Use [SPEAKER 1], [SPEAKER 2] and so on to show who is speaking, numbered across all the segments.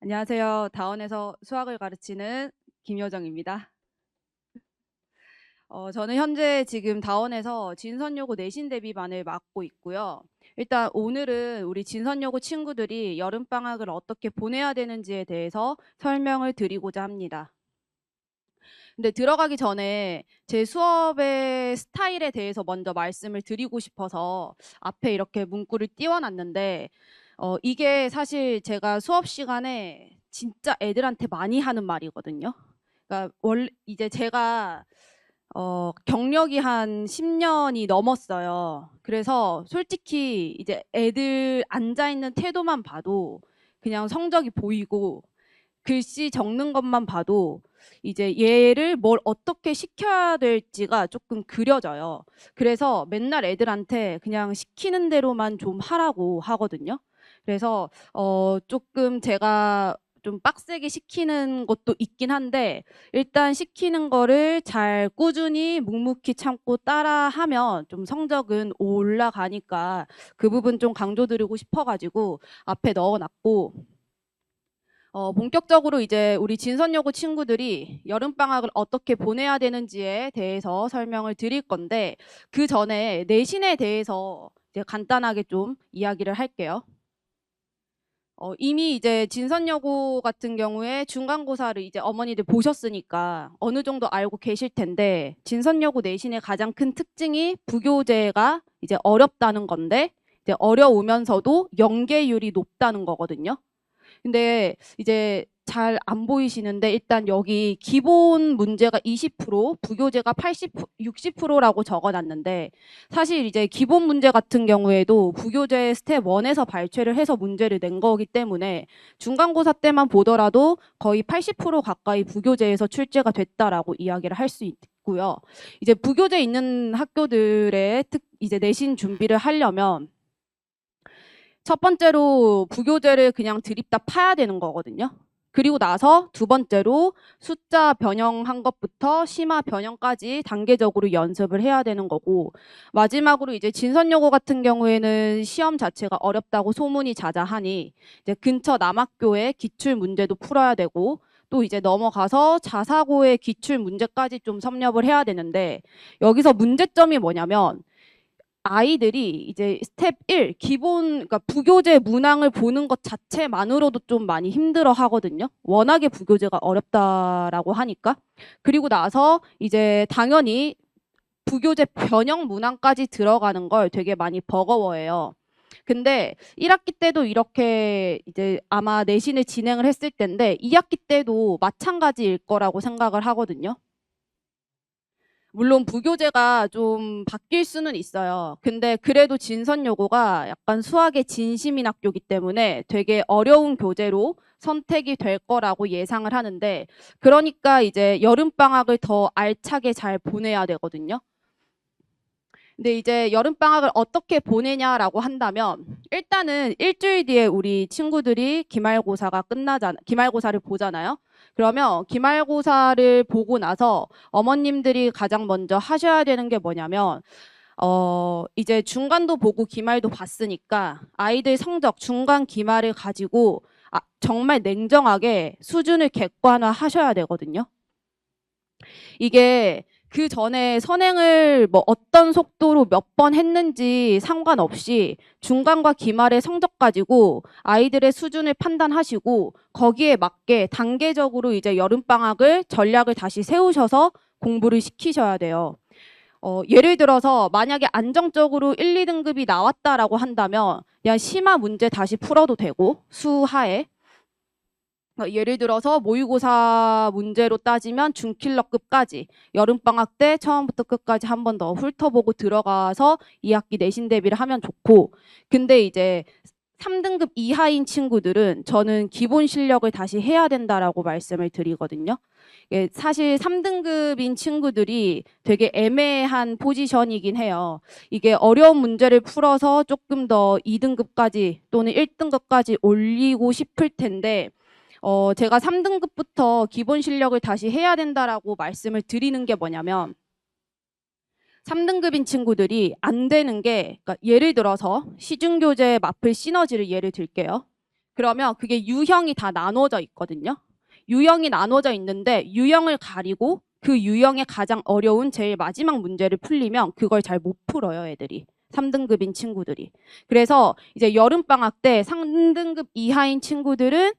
[SPEAKER 1] 안녕하세요. 다원에서 수학을 가르치는 김효정입니다. 저는 현재 지금 다원에서 진선여고 내신 대비반을 맡고 있고요. 일단 오늘은 우리 진선여고 친구들이 여름방학을 어떻게 보내야 되는지에 대해서 설명을 드리고자 합니다. 근데 들어가기 전에 제 수업의 스타일에 대해서 먼저 말씀을 드리고 싶어서 앞에 이렇게 문구를 띄워놨는데 이게 사실 제가 수업 시간에 진짜 애들한테 많이 하는 말이거든요. 그러니까 원래 이제 제가 경력이 한 10년이 넘었어요. 그래서 솔직히 이제 애들 앉아있는 태도만 봐도 그냥 성적이 보이고 글씨 적는 것만 봐도 이제 얘를 뭘 어떻게 시켜야 될지가 조금 그려져요. 그래서 맨날 애들한테 그냥 시키는 대로만 좀 하라고 하거든요. 그래서 조금 제가 좀 빡세게 시키는 것도 있긴 한데 일단 시키는 거를 잘 꾸준히 묵묵히 참고 따라하면 좀 성적은 올라가니까 그 부분 좀 강조드리고 싶어가지고 앞에 넣어놨고 본격적으로 이제 우리 진선여고 친구들이 여름방학을 어떻게 보내야 되는지에 대해서 설명을 드릴 건데 그 전에 내신에 대해서 이제 간단하게 좀 이야기를 할게요. 이미 이제 진선여고 같은 경우에 중간고사를 이제 어머니들 보셨으니까 어느 정도 알고 계실 텐데 진선여고 내신의 가장 큰 특징이 부교재가 이제 어렵다는 건데 이제 어려우면서도 연계율이 높다는 거거든요. 근데 이제 잘 안 보이시는데 일단 여기 기본 문제가 20%, 부교재가 80, 60%라고 적어놨는데 사실 이제 기본 문제 같은 경우에도 부교재 스텝 1에서 발췌를 해서 문제를 낸 거기 때문에 중간고사 때만 보더라도 거의 80% 가까이 부교재에서 출제가 됐다라고 이야기를 할 수 있고요. 이제 부교재 있는 학교들의 이제 내신 준비를 하려면 첫 번째로 부교재를 그냥 드립다 파야 되는 거거든요. 그리고 나서 두 번째로 숫자 변형한 것부터 심화 변형까지 단계적으로 연습을 해야 되는 거고 마지막으로 이제 진선여고 같은 경우에는 시험 자체가 어렵다고 소문이 자자하니 이제 근처 남학교의 기출 문제도 풀어야 되고 또 이제 넘어가서 자사고의 기출 문제까지 좀 섭렵을 해야 되는데 여기서 문제점이 뭐냐면 아이들이 이제 스텝 1 기본 그러니까 부교재 문항을 보는 것 자체만으로도 좀 많이 힘들어 하거든요. 워낙에 부교재가 어렵다라고 하니까. 그리고 나서 이제 당연히 부교재 변형 문항까지 들어가는 걸 되게 많이 버거워해요. 근데 1학기 때도 이렇게 이제 아마 내신을 진행을 했을 텐데 2학기 때도 마찬가지일 거라고 생각을 하거든요. 물론 부교재가 좀 바뀔 수는 있어요. 근데 그래도 진선여고가 약간 수학의 진심인 학교이기 때문에 되게 어려운 교재로 선택이 될 거라고 예상을 하는데 그러니까 이제 여름방학을 더 알차게 잘 보내야 되거든요. 근데 이제 여름방학을 어떻게 보내냐라고 한다면 일단은 일주일 뒤에 우리 친구들이 기말고사를 보잖아요. 그러면 기말고사를 보고 나서 어머님들이 가장 먼저 하셔야 되는 게 뭐냐면 이제 중간도 보고 기말도 봤으니까 아이들 성적 중간 기말을 가지고 정말 냉정하게 수준을 객관화 하셔야 되거든요. 이게 그 전에 선행을 뭐 어떤 속도로 몇 번 했는지 상관없이 중간과 기말의 성적 가지고 아이들의 수준을 판단하시고 거기에 맞게 단계적으로 이제 여름방학을 전략을 다시 세우셔서 공부를 시키셔야 돼요. 예를 들어서 만약에 안정적으로 1, 2등급이 나왔다라고 한다면 그냥 심화 문제 다시 풀어도 되고 수하에 예를 들어서 모의고사 문제로 따지면 중킬러급까지 여름방학 때 처음부터 끝까지 한 번 더 훑어보고 들어가서 2학기 내신 대비를 하면 좋고 근데 이제 3등급 이하인 친구들은 저는 기본 실력을 다시 해야 된다라고 말씀을 드리거든요. 사실 3등급인 친구들이 되게 애매한 포지션이긴 해요. 이게 어려운 문제를 풀어서 조금 더 2등급까지 또는 1등급까지 올리고 싶을 텐데 제가 3등급부터 기본 실력을 다시 해야 된다라고 말씀을 드리는 게 뭐냐면 3등급인 친구들이 안 되는 게 그러니까 예를 들어서 시중교재 마플 시너지를 예를 들게요. 그러면 그게 유형이 다 나눠져 있거든요. 유형이 나눠져 있는데 유형을 가리고 그 유형의 가장 어려운 제일 마지막 문제를 풀리면 그걸 잘 못 풀어요, 애들이. 3등급인 친구들이. 그래서 이제 여름방학 때 3등급 이하인 친구들은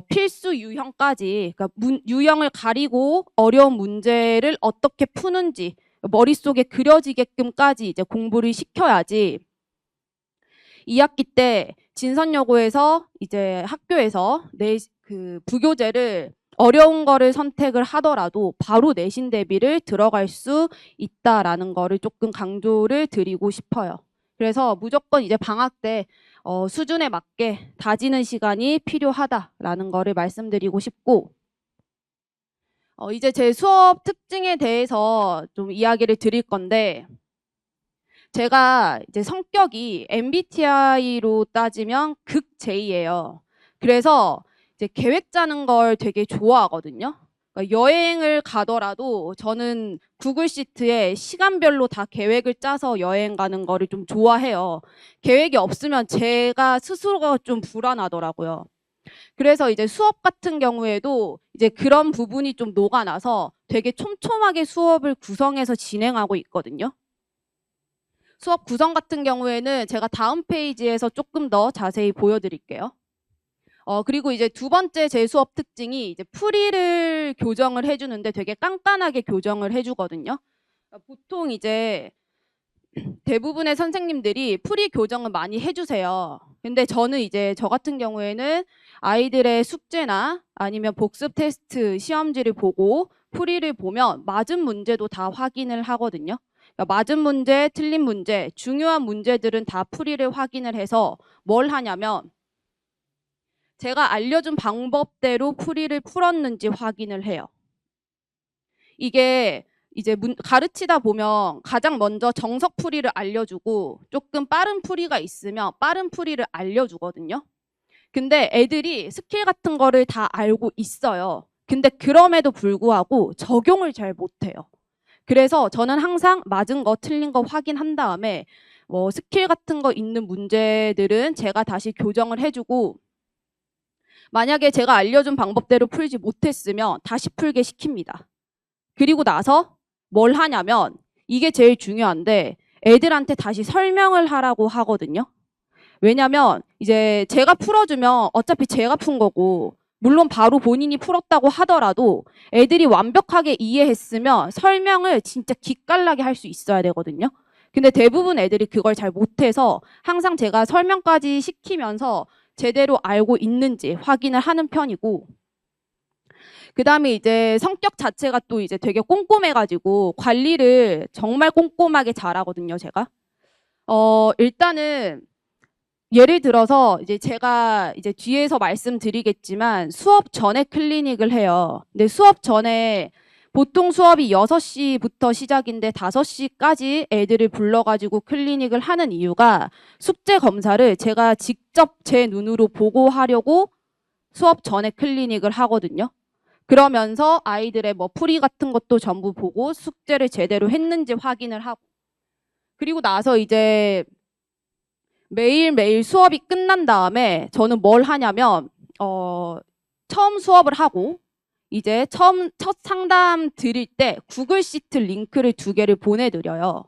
[SPEAKER 1] 필수 유형까지, 그러니까 유형을 가리고 어려운 문제를 어떻게 푸는지 머릿속에 그려지게끔까지 이제 공부를 시켜야지 2학기 때 진선여고에서 이제 학교에서 그 부교재를 어려운 거를 선택을 하더라도 바로 내신 대비를 들어갈 수 있다라는 거를 조금 강조를 드리고 싶어요. 그래서 무조건 이제 방학 때 수준에 맞게 다지는 시간이 필요하다라는 거를 말씀드리고 싶고, 이제 제 수업 특징에 대해서 좀 이야기를 드릴 건데, 제가 이제 성격이 MBTI로 따지면 극 J예요. 그래서 이제 계획 짜는 걸 되게 좋아하거든요. 그러니까 여행을 가더라도 저는 구글 시트에 시간별로 다 계획을 짜서 여행 가는 거를 좀 좋아해요. 계획이 없으면 제가 스스로가 좀 불안하더라고요. 그래서 이제 수업 같은 경우에도 이제 그런 부분이 좀 녹아나서 되게 촘촘하게 수업을 구성해서 진행하고 있거든요. 수업 구성 같은 경우에는 제가 다음 페이지에서 조금 더 자세히 보여드릴게요. 그리고 이제 두 번째 제 수업 특징이 이제 풀이를 교정을 해주는데 되게 깐깐하게 교정을 해주거든요. 보통 이제 대부분의 선생님들이 풀이 교정을 많이 해주세요. 근데 저는 이제 저 같은 경우에는 아이들의 숙제나 아니면 복습 테스트 시험지를 보고 풀이를 보면 맞은 문제도 다 확인을 하거든요. 그러니까 맞은 문제, 틀린 문제, 중요한 문제들은 다 풀이를 확인을 해서 뭘 하냐면 제가 알려준 방법대로 풀이를 풀었는지 확인을 해요. 이게 이제 가르치다 보면 가장 먼저 정석 풀이를 알려주고 조금 빠른 풀이가 있으면 빠른 풀이를 알려주거든요. 근데 애들이 스킬 같은 거를 다 알고 있어요. 근데 그럼에도 불구하고 적용을 잘 못해요. 그래서 저는 항상 맞은 거 틀린 거 확인한 다음에 뭐 스킬 같은 거 있는 문제들은 제가 다시 교정을 해주고, 만약에 제가 알려준 방법대로 풀지 못했으면 다시 풀게 시킵니다. 그리고 나서 뭘 하냐면 이게 제일 중요한데 애들한테 다시 설명을 하라고 하거든요. 왜냐면 이제 제가 풀어주면 어차피 제가 푼 거고, 물론 바로 본인이 풀었다고 하더라도 애들이 완벽하게 이해했으면 설명을 진짜 기깔나게 할 수 있어야 되거든요. 근데 대부분 애들이 그걸 잘 못해서 항상 제가 설명까지 시키면서 제대로 알고 있는지 확인을 하는 편이고, 그 다음에 이제 성격 자체가 또 이제 되게 꼼꼼해가지고 관리를 정말 꼼꼼하게 잘하거든요, 제가. 일단은 예를 들어서 이제 제가 이제 뒤에서 말씀드리겠지만 수업 전에 클리닉을 해요. 근데 수업 전에 보통 수업이 6시부터 시작인데 5시까지 애들을 불러가지고 클리닉을 하는 이유가 숙제 검사를 제가 직접 제 눈으로 보고 하려고 수업 전에 클리닉을 하거든요. 그러면서 아이들의 뭐 풀이 같은 것도 전부 보고 숙제를 제대로 했는지 확인을 하고, 그리고 나서 이제 매일매일 수업이 끝난 다음에 저는 뭘 하냐면 처음 수업을 하고 이제 첫 상담 드릴 때 구글 시트 링크를 2개를 보내드려요.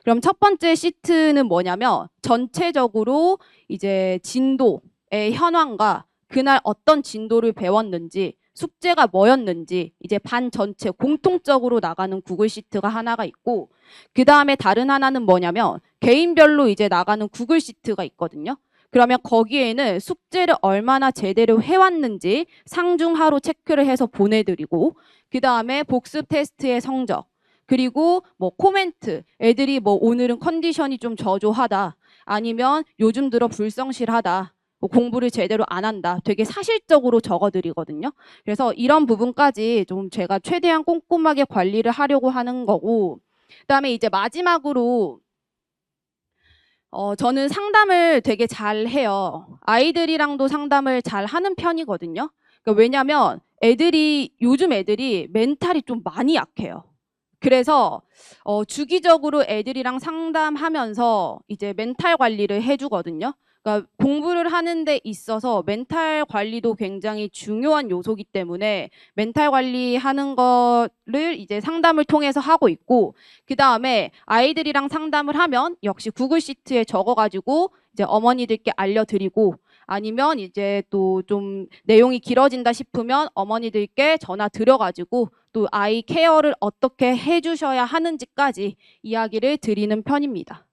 [SPEAKER 1] 그럼 첫 번째 시트는 뭐냐면 전체적으로 이제 진도의 현황과 그날 어떤 진도를 배웠는지, 숙제가 뭐였는지 이제 반 전체 공통적으로 나가는 구글 시트가 하나가 있고, 그 다음에 다른 하나는 뭐냐면 개인별로 이제 나가는 구글 시트가 있거든요. 그러면 거기에는 숙제를 얼마나 제대로 해왔는지 상중하로 체크를 해서 보내드리고, 그 다음에 복습 테스트의 성적, 그리고 뭐 코멘트, 애들이 뭐 오늘은 컨디션이 좀 저조하다, 아니면 요즘 들어 불성실하다, 뭐 공부를 제대로 안 한다, 되게 사실적으로 적어드리거든요. 그래서 이런 부분까지 좀 제가 최대한 꼼꼼하게 관리를 하려고 하는 거고, 그다음에 이제 마지막으로 저는 상담을 되게 잘 해요. 아이들이랑도 상담을 잘 하는 편이거든요. 그러니까 왜냐면 요즘 애들이 멘탈이 좀 많이 약해요. 그래서 주기적으로 애들이랑 상담하면서 이제 멘탈 관리를 해주거든요. 그러니까 공부를 하는 데 있어서 멘탈 관리도 굉장히 중요한 요소이기 때문에 멘탈 관리하는 거를 이제 상담을 통해서 하고 있고, 그 다음에 아이들이랑 상담을 하면 역시 구글 시트에 적어가지고 이제 어머니들께 알려드리고, 아니면 이제 또 좀 내용이 길어진다 싶으면 어머니들께 전화 드려가지고 또 아이 케어를 어떻게 해주셔야 하는지까지 이야기를 드리는 편입니다.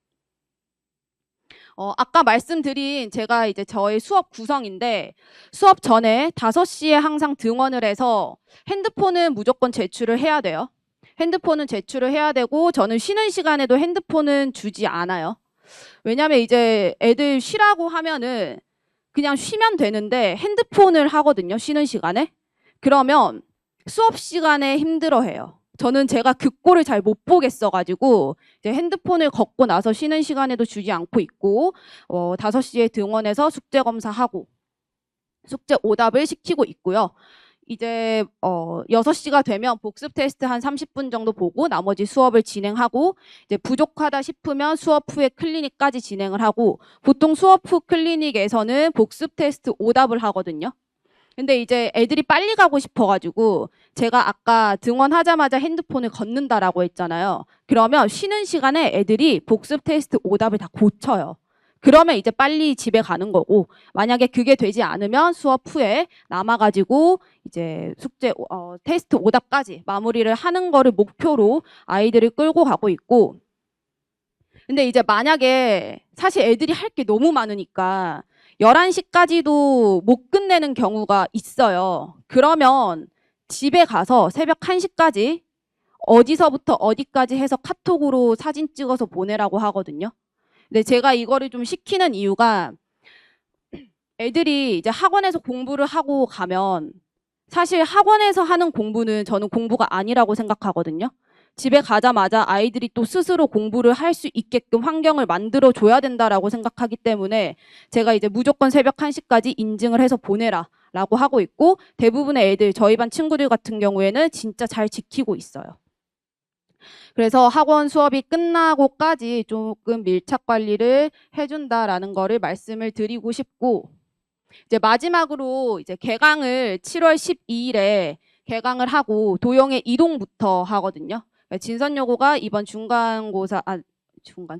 [SPEAKER 1] 아까 말씀드린 제가 이제 저의 수업 구성인데, 수업 전에 5시에 항상 등원을 해서 핸드폰은 무조건 제출을 해야 돼요. 핸드폰은 제출을 해야 되고, 저는 쉬는 시간에도 핸드폰은 주지 않아요. 왜냐면 이제 애들 쉬라고 하면은 그냥 쉬면 되는데 핸드폰을 하거든요, 쉬는 시간에. 그러면 수업 시간에 힘들어해요. 저는 제가 그 꼴을 잘 못 보겠어가지고 이제 핸드폰을 걷고 나서 쉬는 시간에도 주지 않고 있고, 5시에 등원해서 숙제 검사하고 숙제 오답을 시키고 있고요. 이제 6시가 되면 복습 테스트 한 30분 정도 보고 나머지 수업을 진행하고, 이제 부족하다 싶으면 수업 후에 클리닉까지 진행을 하고, 보통 수업 후 클리닉에서는 복습 테스트 오답을 하거든요. 근데 이제 애들이 빨리 가고 싶어가지고 제가 아까 등원하자마자 핸드폰을 걷는다라고 했잖아요. 그러면 쉬는 시간에 애들이 복습 테스트 오답을 다 고쳐요. 그러면 이제 빨리 집에 가는 거고, 만약에 그게 되지 않으면 수업 후에 남아가지고 이제 숙제 테스트 오답까지 마무리를 하는 거를 목표로 아이들을 끌고 가고 있고, 근데 이제 만약에 사실 애들이 할 게 너무 많으니까 11시까지도 못 끝내는 경우가 있어요. 그러면 집에 가서 새벽 1시까지 어디서부터 어디까지 해서 카톡으로 사진 찍어서 보내라고 하거든요. 근데 제가 이거를 좀 시키는 이유가, 애들이 이제 학원에서 공부를 하고 가면 사실 학원에서 하는 공부는 저는 공부가 아니라고 생각하거든요. 집에 가자마자 아이들이 또 스스로 공부를 할 수 있게끔 환경을 만들어 줘야 된다라고 생각하기 때문에 제가 이제 무조건 새벽 1시까지 인증을 해서 보내라 라고 하고 있고, 대부분의 애들, 저희 반 친구들 같은 경우에는 진짜 잘 지키고 있어요. 그래서 학원 수업이 끝나고까지 조금 밀착 관리를 해준다라는 거를 말씀을 드리고 싶고, 이제 마지막으로 이제 개강을 7월 12일에 개강을 하고 도용의 이동부터 하거든요. 진선여고가 이번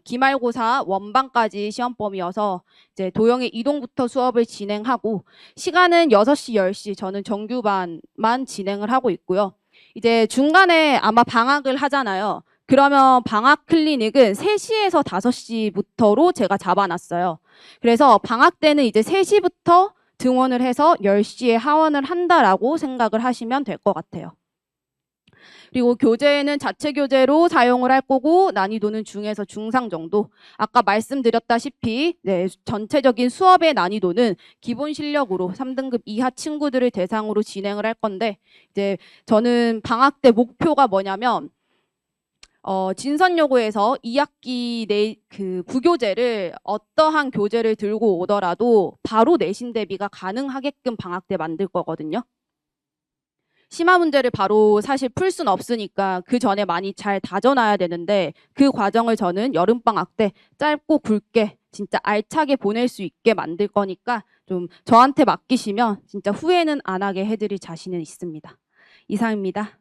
[SPEAKER 1] 기말고사 원반까지 시험범위여서 이제 도용의 이동부터 수업을 진행하고, 시간은 6시, 10시 저는 정규반만 진행을 하고 있고요. 이제 중간에 아마 방학을 하잖아요. 그러면 방학 클리닉은 3시에서 5시부터로 제가 잡아놨어요. 그래서 방학 때는 이제 3시부터 등원을 해서 10시에 하원을 한다라고 생각을 하시면 될 것 같아요. 그리고 교재는 자체 교재로 사용을 할 거고, 난이도는 중에서 중상 정도. 아까 말씀드렸다시피 전체적인 수업의 난이도는 기본 실력으로 3등급 이하 친구들을 대상으로 진행을 할 건데, 이제 저는 방학 때 목표가 뭐냐면, 진선여고에서 2학기 그 부교재를 어떠한 교재를 들고 오더라도 바로 내신 대비가 가능하게끔 방학 때 만들 거거든요. 심화 문제를 바로 사실 풀 수는 없으니까 그 전에 많이 잘 다져놔야 되는데, 그 과정을 저는 여름방학 때 짧고 굵게 진짜 알차게 보낼 수 있게 만들 거니까 좀 저한테 맡기시면 진짜 후회는 안 하게 해드릴 자신은 있습니다. 이상입니다.